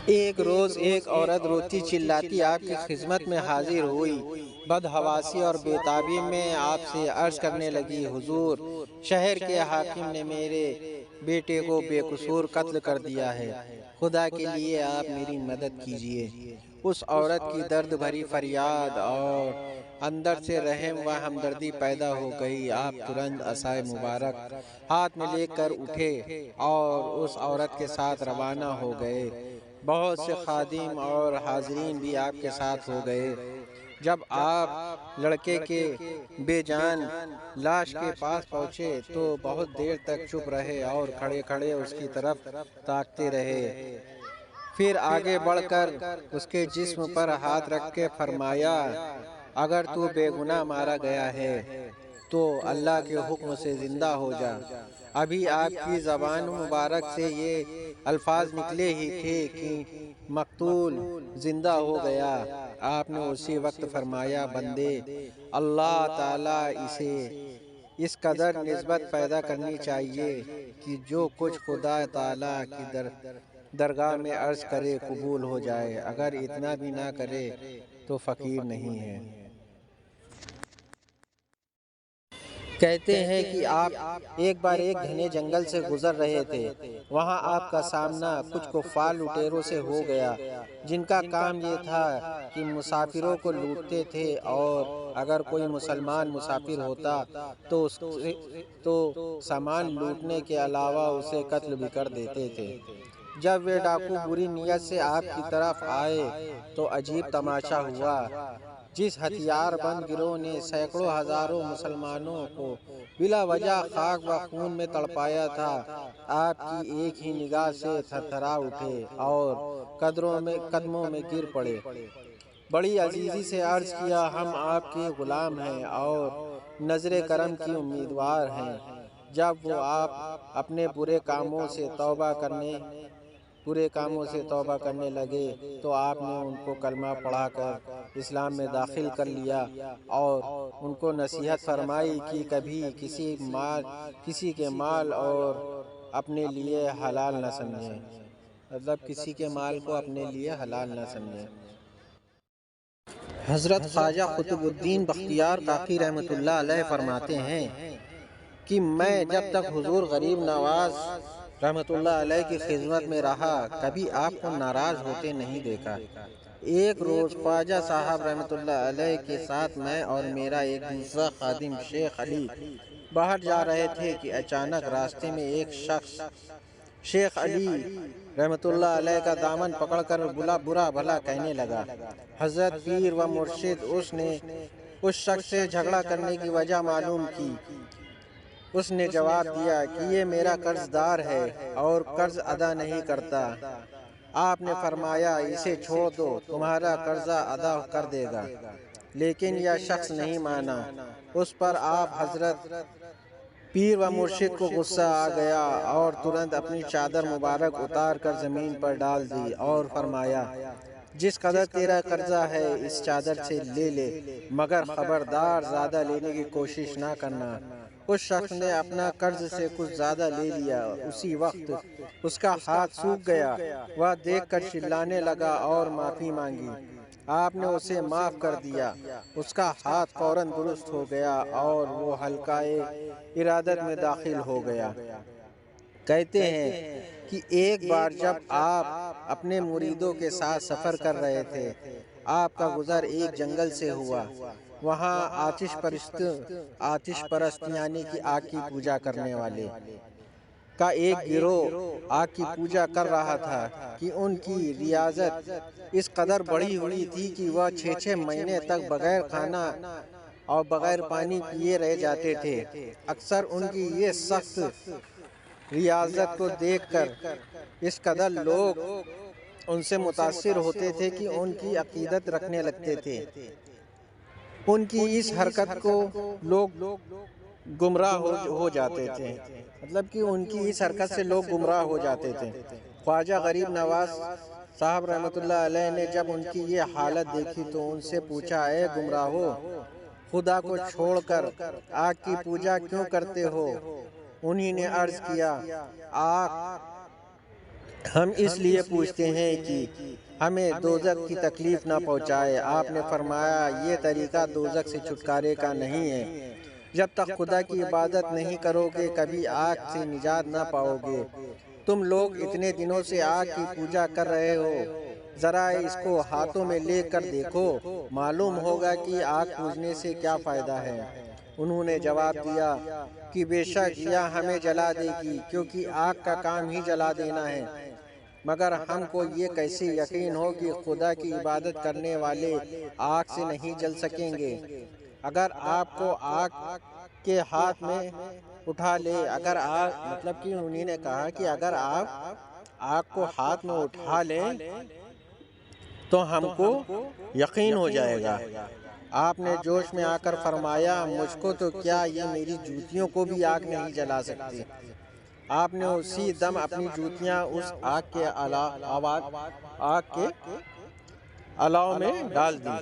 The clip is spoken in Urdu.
ایک روز ایک عورت روتی چلاتی آپ کی خدمت میں حاضر ہوئی، بدحواسی اور بےتابی میں آپ سے عرض کرنے لگی، حضور، شہر کے حاکم نے میرے بیٹے کو بے قصور قتل کر دیا ہے، خدا کے لیے آپ میری مدد کیجیے۔ اس عورت کی درد بھری فریاد اور اندر سے رحم و ہمدردی پیدا ہو گئی۔ آپ ترنت عصائے مبارک ہاتھ میں لے کر اٹھے اور اس عورت کے ساتھ روانہ ہو گئے۔ بہت سے خادم اور حاضرین بھی آپ کے ساتھ ہو گئے۔ جب آپ لڑکے کے بے جان لاش کے پاس پہنچے تو بہت دیر تک چپ رہے اور کھڑے کھڑے اس کی طرف تاکتے رہے۔ پھر آگے بڑھ کر اس کے جسم پر ہاتھ رکھ کے فرمایا، اگر تو بے گناہ مارا گیا ہے تو اللہ کے حکم سے زندہ ہو جا۔ ابھی آپ کی زبان مبارک سے یہ الفاظ نکلے ہی تھے کہ مقتول زندہ ہو گیا۔ آپ نے اسی وقت فرمایا، بندے، اللہ تعالیٰ اسے اس قدر نسبت پیدا کرنی چاہیے کہ جو کچھ خدا تعالیٰ کی درگاہ میں عرض کرے قبول ہو جائے، اگر اتنا بھی نہ کرے تو فقیر نہیں ہے۔ کہتے ہیں کہ آپ ایک بار ایک گھنے جنگل سے گزر رہے تھے۔ وہاں آپ کا سامنا کچھ کفار لٹیروں سے ہو گیا، جن کا کام یہ تھا کہ مسافروں کو لوٹتے تھے، اور اگر کوئی مسلمان مسافر ہوتا تو سامان لوٹنے کے علاوہ اسے قتل بھی کر دیتے تھے۔ جب وہ ڈاکو بری نیت سے آپ کی طرف آئے تو عجیب تماشا ہوا۔ جس ہتھیار بند گروہ نے سینکڑوں ہزاروں مسلمانوں کو بلا وجہ خاک و خون میں تڑپایا تھا، آپ کی ایک ہی نگاہ سے تھرتھرا اٹھے اور قدموں میں گر پڑے۔ بڑی عزیزی سے عرض کیا، ہم آپ کے غلام ہیں اور نظر کرم کی امیدوار ہیں۔ جب وہ آپ اپنے برے کاموں سے توبہ کرنے لگے تو آپ نے ان کو کلمہ پڑھا کر اسلام میں داخل کر لیا اور ان کو نصیحت فرمائی کہ کبھی کسی کے مال اور اپنے لیے حلال نہ سمجھیں، مطلب کسی کے مال کو اپنے لیے حلال نہ سمجھیں۔ حضرت خواجہ قطب الدین بختیار کاکی رحمۃ اللہ علیہ فرماتے ہیں کہ میں جب تک حضور غریب نواز رحمۃ اللہ علیہ کی خدمت میں رہا، کبھی آپ کو ناراض ہوتے نہیں دیکھا۔ ایک روز خواجہ صاحب رحمۃ اللہ علیہ کے ساتھ میں اور میرا ایک دوسرا خادم شیخ علی باہر جا رہے تھے کہ اچانک راستے میں ایک شخص شیخ علی رحمۃ اللہ علیہ کا دامن پکڑ کر برا بھلا کہنے لگا۔ حضرت پیر و مرشد نے اس شخص سے جھگڑا کرنے کی وجہ معلوم کی۔ اس نے جواب دیا کہ یہ میرا قرض دار ہے اور قرض ادا نہیں کرتا۔ آپ نے فرمایا، اسے چھوڑ دو، تمہارا قرضہ ادا کر دے گا۔ لیکن یہ شخص نہیں مانا۔ اس پر آپ حضرت پیر و مرشد کو غصہ آ گیا اور ترنت اپنی چادر مبارک اتار کر زمین پر ڈال دی اور فرمایا، جس قدر تیرا قرضہ ہے اس چادر سے لے لے، مگر خبردار زیادہ لینے کی کوشش نہ کرنا۔ اس شخص نے اپنا قرض سے کچھ زیادہ لے لیا۔ اسی وقت اس کا ہاتھ سوکھ گیا۔ وہ دیکھ کر چلانے لگا اور معافی مانگی۔ آپ نے اسے معاف کر دیا۔ اس کا ہاتھ فوراً درست ہو گیا اور وہ حلقۂ ارادت میں داخل ہو گیا۔ کہتے ہیں کہ ایک بار جب آپ اپنے مریدوں کے ساتھ سفر کر رہے تھے، آپ کا گزر ایک جنگل سے ہوا۔ وہاں آتش پرست یعنی کہ آگ کی پوجا کرنے والے کا ایک گروہ آگ کی پوجا کر رہا تھا کہ ان کی ریاضت اس قدر بڑھی ہوئی تھی کہ وہ 6 مہینے تک بغیر کھانا اور بغیر پانی پیے رہ جاتے تھے۔ اکثر ان کی یہ سخت ریاضت کو دیکھ کر اس قدر لوگ ان سے متاثر ہوتے تھے کہ ان کی عقیدت رکھنے لگتے تھے۔ ان کی اس حرکت کو لوگ گمراہ ہو جاتے تھے، مطلب کہ ان کی اس حرکت سے لوگ گمراہ ہو جاتے تھے۔ خواجہ غریب نواز صاحب رحمۃ اللہ علیہ نے جب ان کی یہ حالت دیکھی تو ان سے پوچھا، اے گمراہو، خدا کو چھوڑ کر آگ کی پوجا کیوں کرتے ہو؟ انہی نے عرض کیا، ہم اس لیے پوچھتے ہیں کہ ہمیں دوزخ کی تکلیف نہ پہنچائے۔ آپ نے فرمایا یہ طریقہ دوزخ سے چھٹکارے کا نہیں ہے۔ جب تک خدا کی عبادت نہیں کرو گے کبھی آگ سے نجات نہ پاؤ گے۔ تم لوگ اتنے دنوں سے آگ کی پوجا کر رہے ہو، ذرا اس کو ہاتھوں میں لے کر دیکھو، معلوم ہوگا کہ آگ پوجنے سے کیا فائدہ ہے۔ انہوں نے جواب دیا کہ بے شک یہ ہمیں جلا دے گی، کیونکہ آگ کا کام ہی جلا دینا ہے۔ مگر ہم کو یہ کیسے یقین ہو کہ خدا کی عبادت کرنے والے آگ سے نہیں جل سکیں گے؟ اگر آپ کو آگ کے ہاتھ میں اٹھا لے، اگر آگ مطلب کہ انہوں نے کہا کہ اگر آپ آگ کو ہاتھ میں اٹھا لیں تو ہم کو یقین ہو جائے گا۔ آپ نے جوش میں آ کر فرمایا مجھ کو تو کیا یہ میری جوتیوں کو بھی آگ نہیں جلا سکتی۔ آپ نے اسی دم اپنی جوتیاں اس آگ کے الاؤ میں ڈال دی۔